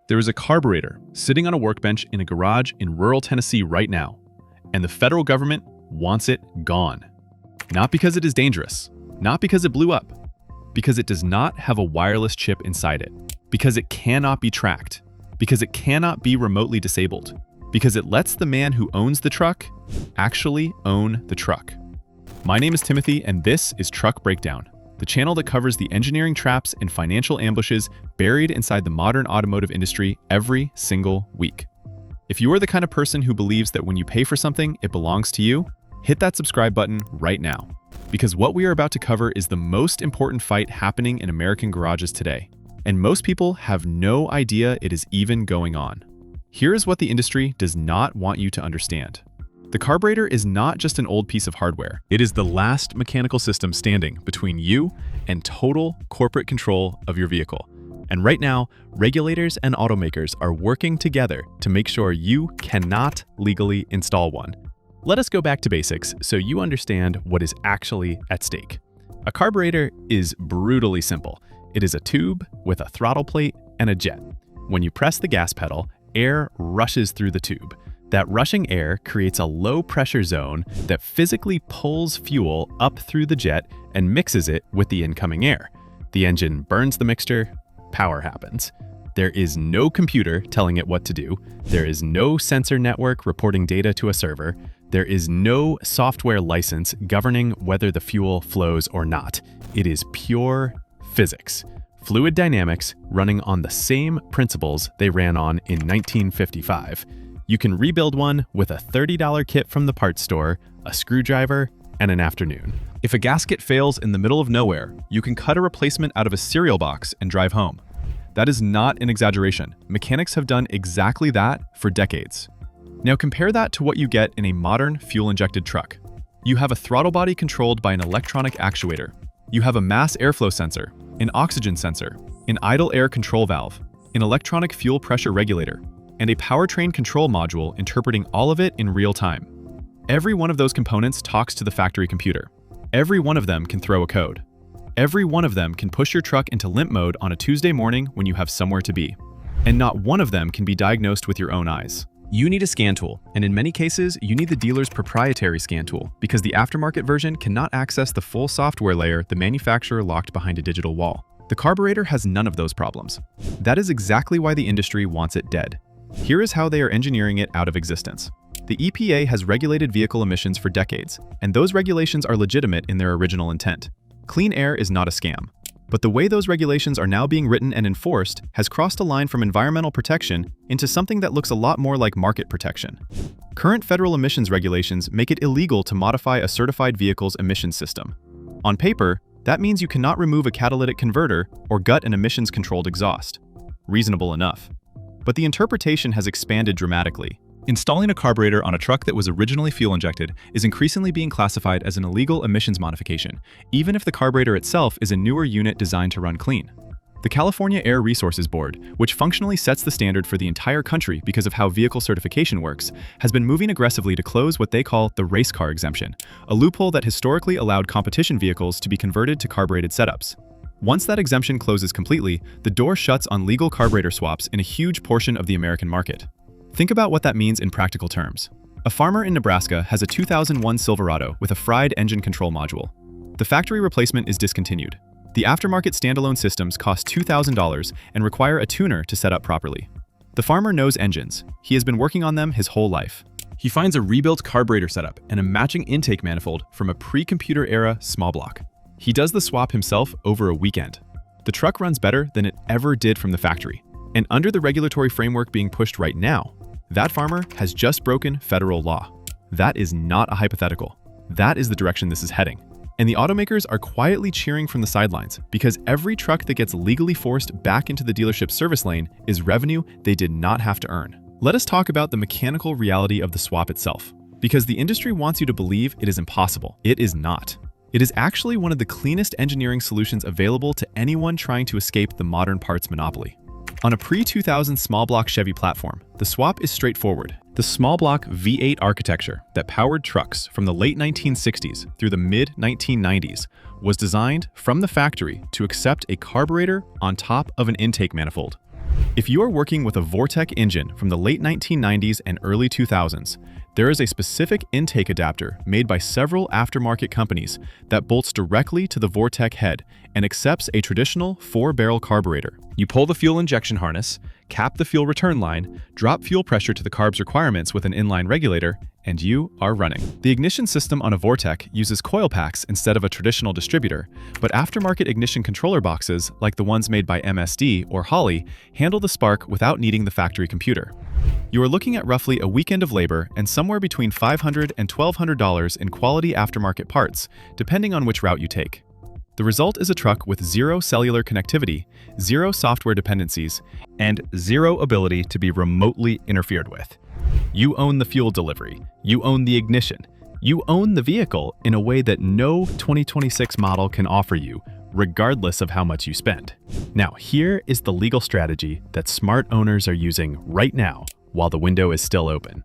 There is a carburetor sitting on a workbench in a garage in rural Tennessee right now, and the federal government wants it gone. Not because it is dangerous, not because it blew up, because it does not have a wireless chip inside it, because it cannot be tracked, because it cannot be remotely disabled, because it lets the man who owns the truck actually own the truck. My name is Timothy, and this is Truck Breakdown, the channel that covers the engineering traps and financial ambushes buried inside the modern automotive industry every single week. If you are the kind of person who believes that when you pay for something, it belongs to you, hit that subscribe button right now, because what we are about to cover is the most important fight happening in American garages today, and most people have no idea it is even going on. Here is what the industry does not want you to understand. The carburetor is not just an old piece of hardware. It is the last mechanical system standing between you and total corporate control of your vehicle. And right now, regulators and automakers are working together to make sure you cannot legally install one. Let us go back to basics so you understand what is actually at stake. A carburetor is brutally simple. It is a tube with a throttle plate and a jet. When you press the gas pedal, air rushes through the tube. That rushing air creates a low-pressure zone that physically pulls fuel up through the jet and mixes it with the incoming air. The engine burns the mixture, power happens. There is no computer telling it what to do. There is no sensor network reporting data to a server. There is no software license governing whether the fuel flows or not. It is pure physics. Fluid dynamics running on the same principles they ran on in 1955. You can rebuild one with a $30 kit from the parts store, a screwdriver, and an afternoon. If a gasket fails in the middle of nowhere, you can cut a replacement out of a cereal box and drive home. That is not an exaggeration. Mechanics have done exactly that for decades. Now compare that to what you get in a modern fuel-injected truck. You have a throttle body controlled by an electronic actuator. You have a mass airflow sensor, an oxygen sensor, an idle air control valve, an electronic fuel pressure regulator, and a powertrain control module interpreting all of it in real time. Every one of those components talks to the factory computer. Every one of them can throw a code. Every one of them can push your truck into limp mode on a Tuesday morning when you have somewhere to be. And not one of them can be diagnosed with your own eyes. You need a scan tool, and in many cases, you need the dealer's proprietary scan tool because the aftermarket version cannot access the full software layer the manufacturer locked behind a digital wall. The carburetor has none of those problems. That is exactly why the industry wants it dead. Here is how they are engineering it out of existence. The EPA has regulated vehicle emissions for decades, and those regulations are legitimate in their original intent. Clean air is not a scam. But the way those regulations are now being written and enforced has crossed a line from environmental protection into something that looks a lot more like market protection. Current federal emissions regulations make it illegal to modify a certified vehicle's emissions system. On paper, that means you cannot remove a catalytic converter or gut an emissions-controlled exhaust. Reasonable enough. But the interpretation has expanded dramatically. Installing a carburetor on a truck that was originally fuel-injected is increasingly being classified as an illegal emissions modification, even if the carburetor itself is a newer unit designed to run clean. The California Air Resources Board, which functionally sets the standard for the entire country because of how vehicle certification works, has been moving aggressively to close what they call the race car exemption, a loophole that historically allowed competition vehicles to be converted to carbureted setups. Once that exemption closes completely, the door shuts on legal carburetor swaps in a huge portion of the American market. Think about what that means in practical terms. A farmer in Nebraska has a 2001 Silverado with a fried engine control module. The factory replacement is discontinued. The aftermarket standalone systems cost $2,000 and require a tuner to set up properly. The farmer knows engines. He has been working on them his whole life. He finds a rebuilt carburetor setup and a matching intake manifold from a pre-computer era small block. He does the swap himself over a weekend. The truck runs better than it ever did from the factory. And under the regulatory framework being pushed right now, that farmer has just broken federal law. That is not a hypothetical. That is the direction this is heading. And the automakers are quietly cheering from the sidelines because every truck that gets legally forced back into the dealership service lane is revenue they did not have to earn. Let us talk about the mechanical reality of the swap itself. Because the industry wants you to believe it is impossible. It is not. It is actually one of the cleanest engineering solutions available to anyone trying to escape the modern parts monopoly. On a pre-2000 small block Chevy platform, the swap is straightforward. The small block V8 architecture that powered trucks from the late 1960s through the mid-1990s was designed from the factory to accept a carburetor on top of an intake manifold. If you are working with a Vortec engine from the late 1990s and early 2000s, there is a specific intake adapter made by several aftermarket companies that bolts directly to the Vortec head and accepts a traditional 4-barrel carburetor. You pull the fuel injection harness, cap the fuel return line, drop fuel pressure to the carb's requirements with an inline regulator, and you are running. The ignition system on a Vortec uses coil packs instead of a traditional distributor, but aftermarket ignition controller boxes, like the ones made by MSD or Holley, handle the spark without needing the factory computer. You are looking at roughly a weekend of labor and somewhere between $500 and $1,200 in quality aftermarket parts, depending on which route you take. The result is a truck with zero cellular connectivity, zero software dependencies, and zero ability to be remotely interfered with. You own the fuel delivery, you own the ignition, you own the vehicle in a way that no 2026 model can offer you, regardless of how much you spend. Now, here is the legal strategy that smart owners are using right now while the window is still open.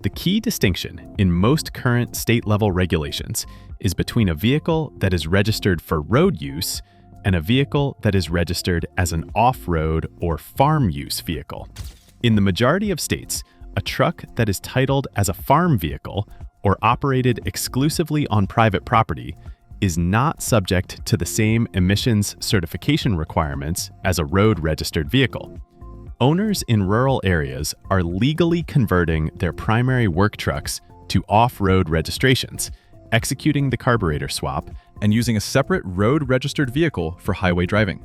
The key distinction in most current state-level regulations is between a vehicle that is registered for road use and a vehicle that is registered as an off-road or farm use vehicle. In the majority of states, a truck that is titled as a farm vehicle or operated exclusively on private property is not subject to the same emissions certification requirements as a road-registered vehicle. Owners in rural areas are legally converting their primary work trucks to off-road registrations, executing the carburetor swap, and using a separate road-registered vehicle for highway driving.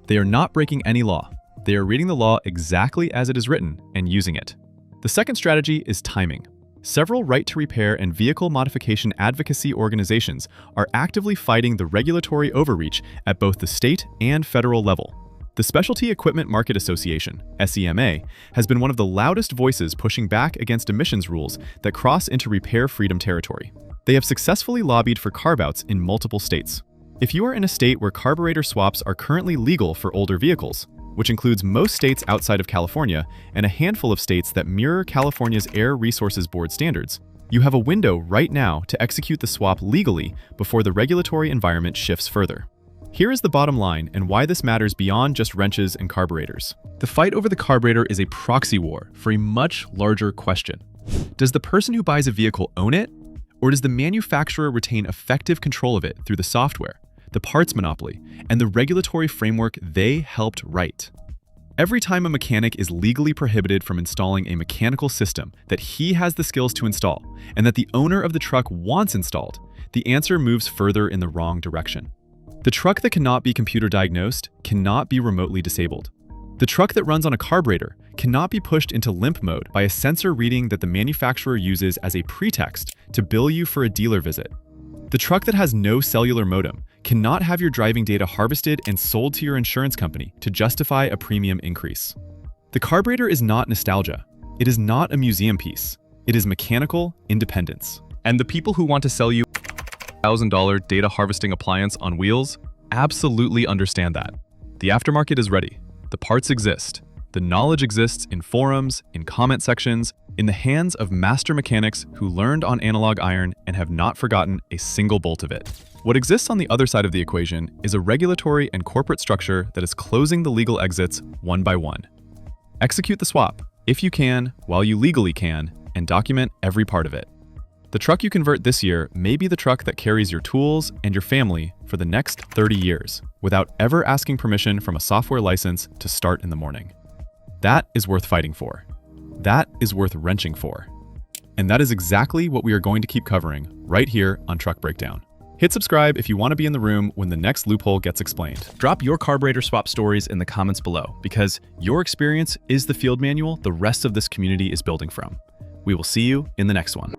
They are not breaking any law. They are reading the law exactly as it is written and using it. The second strategy is timing. Several right-to-repair and vehicle modification advocacy organizations are actively fighting the regulatory overreach at both the state and federal level. The Specialty Equipment Market Association, SEMA, has been one of the loudest voices pushing back against emissions rules that cross into repair freedom territory. They have successfully lobbied for carve-outs in multiple states. If you are in a state where carburetor swaps are currently legal for older vehicles, which includes most states outside of California and a handful of states that mirror California's Air Resources Board standards, you have a window right now to execute the swap legally before the regulatory environment shifts further. Here is the bottom line and why this matters beyond just wrenches and carburetors. The fight over the carburetor is a proxy war for a much larger question. Does the person who buys a vehicle own it, or does the manufacturer retain effective control of it through the software, the parts monopoly, and the regulatory framework they helped write? Every time a mechanic is legally prohibited from installing a mechanical system that he has the skills to install and that the owner of the truck wants installed, the answer moves further in the wrong direction. The truck that cannot be computer diagnosed cannot be remotely disabled. The truck that runs on a carburetor cannot be pushed into limp mode by a sensor reading that the manufacturer uses as a pretext to bill you for a dealer visit. The truck that has no cellular modem cannot have your driving data harvested and sold to your insurance company to justify a premium increase. The carburetor is not nostalgia. It is not a museum piece. It is mechanical independence. And the people who want to sell you $1,000 data harvesting appliance on wheels absolutely understand that. The aftermarket is ready. The parts exist. The knowledge exists in forums, in comment sections, in the hands of master mechanics who learned on analog iron and have not forgotten a single bolt of it. What exists on the other side of the equation is a regulatory and corporate structure that is closing the legal exits one by one. Execute the swap, if you can, while you legally can, and document every part of it. The truck you convert this year may be the truck that carries your tools and your family for the next 30 years without ever asking permission from a software license to start in the morning. That is worth fighting for. That is worth wrenching for. And that is exactly what we are going to keep covering right here on Truck Breakdown. Hit subscribe if you want to be in the room when the next loophole gets explained. Drop your carburetor swap stories in the comments below, because your experience is the field manual the rest of this community is building from. We will see you in the next one.